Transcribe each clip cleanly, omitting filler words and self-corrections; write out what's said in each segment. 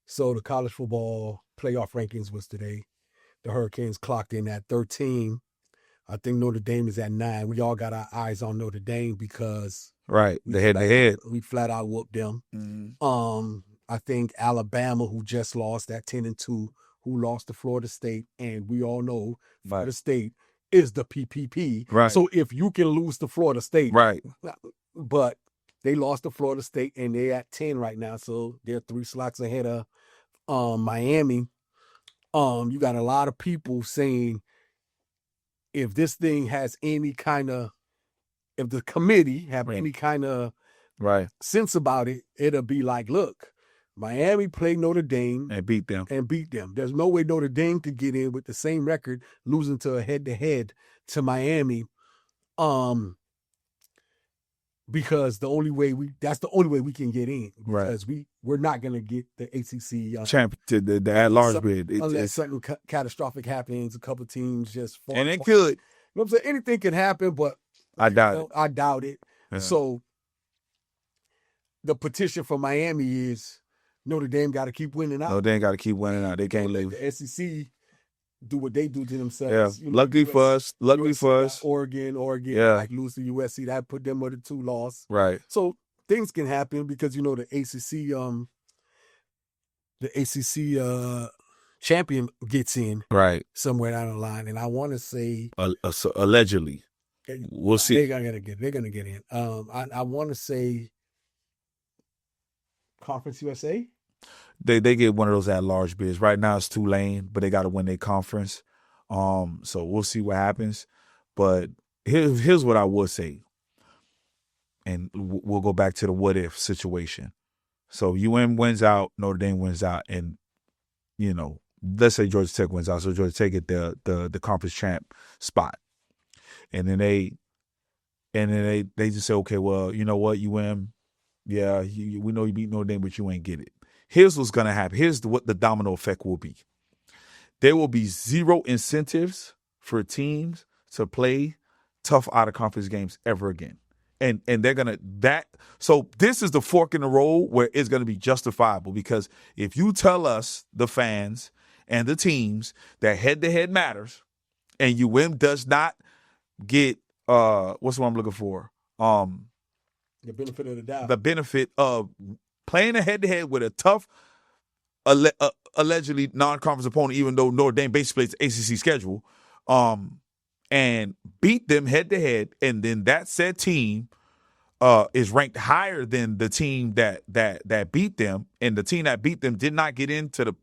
So the college football playoff rankings was today. The Hurricanes clocked in at 13. I think Notre Dame is at 9. We all got our eyes on Notre Dame because Right, the head-to-head. we flat out whooped them. Mm-hmm. I think Alabama, who just lost at 10-2, who lost to Florida State, and we all know Florida State is the PPP. Right. So if you can lose to Florida State, Right. But they lost to Florida State, and they're at 10 right now, so they're 3 slots ahead of Miami. You got a lot of people saying if this thing has any kind of, if the committee have any kind of sense about it, it'll be like, look, Miami played Notre Dame and beat them. There's no way Notre Dame could get in with the same record, losing to a head-to-head to Miami. Because that's the only way we can get in. Because we're not going to get the ACC champion to the at-large bid. Unless something catastrophic happens, a couple teams just fall. And it could. You know what I'm saying? Anything can happen, but I doubt it. Yeah. So the petition for Miami is Notre Dame got to keep winning out. Notre Dame got to keep winning out. They can't leave. The SEC do what they do to themselves. Yeah. Luckily for us. Oregon, like lose to USC, that put them with a 2 loss. Right. So things can happen because the ACC champion gets in somewhere down the line, and I want to say allegedly. We'll see. They're gonna get in. I want to say Conference USA. They get one of those at-large bids. Right now it's Tulane, but they got to win their conference. So we'll see what happens. But here's what I would say, and we'll go back to the what-if situation. So UM wins out, Notre Dame wins out, and let's say Georgia Tech wins out. So Georgia Tech get the conference champ spot, and then they just say, okay, well, you know what, UM, yeah, we know you beat Notre Dame, but you ain't get it. Here's what's going to happen. Here's what the domino effect will be. There will be zero incentives for teams to play tough out-of-conference games ever again. And they're going to – so this is the fork in the road where it's going to be justifiable, because if you tell us, the fans and the teams, that head-to-head matters and UM does not get what's what I'm looking for? The benefit of the doubt. The benefit of – playing a head-to-head with a tough, allegedly non-conference opponent, even though Notre Dame basically plays the ACC schedule, and beat them head-to-head, and then that said team is ranked higher than the team that beat them, and the team that beat them did not get into the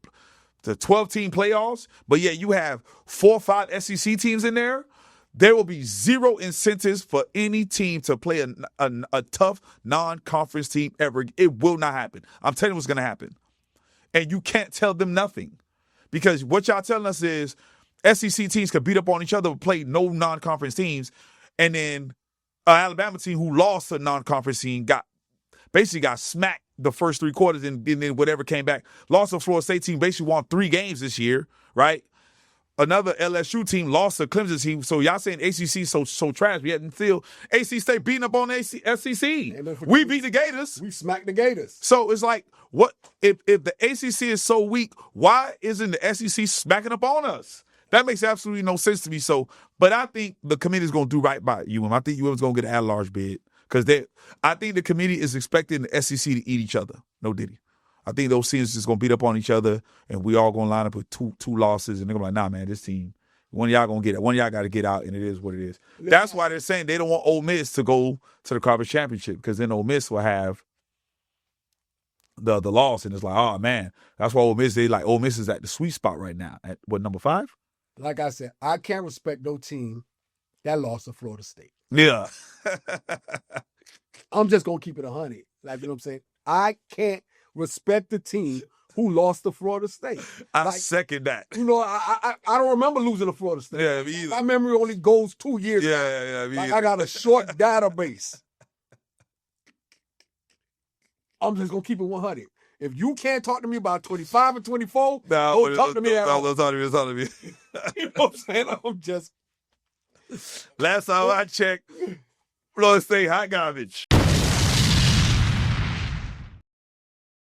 12-team playoffs, but yet you have 4 or 5 SEC teams in there. There will be zero incentives for any team to play a tough non-conference team ever. It will not happen. I'm telling you what's going to happen. And you can't tell them nothing. Because what y'all telling us is SEC teams could beat up on each other but play no non-conference teams. And then an Alabama team who lost a non-conference team got smacked the first 3 quarters, and then whatever came back. Lost to a Florida State team, basically won 3 games this year, right? Another LSU team lost to Clemson team. So y'all saying ACC so trash, yet still ACC State beating up on SEC. We beat the Gators. We smacked the Gators. So it's like, what if the ACC is so weak? Why isn't the SEC smacking up on us? That makes absolutely no sense to me. So, but I think the committee is going to do right by UM. I think UM is going to get an at-large bid because I think the committee is expecting the SEC to eat each other. No diddy. I think those teams just going to beat up on each other, and we all going to line up with two losses, and they're going to be like, nah, man, this team, one of y'all going to get it. One of y'all got to get out, and it is what it is. That's why they're saying they don't want Ole Miss to go to the conference championship, because then Ole Miss will have the loss, and it's like, oh, man, that's why Ole Miss is at the sweet spot right now. At what, number 5? Like I said, I can't respect no team that lost to Florida State. Yeah. I'm just going to keep it 100. Like, you know what I'm saying? I can't respect the team who lost to Florida State. I second that. I don't remember losing to Florida State. Yeah, me either. My memory only goes 2 years. Yeah. I got a short database. I'm just gonna keep it 100. If you can't talk to me about 25 and 24, don't talk to me at all. Don't talk to me. You know what I'm saying? I'm just. Last time I checked, Florida State hot garbage.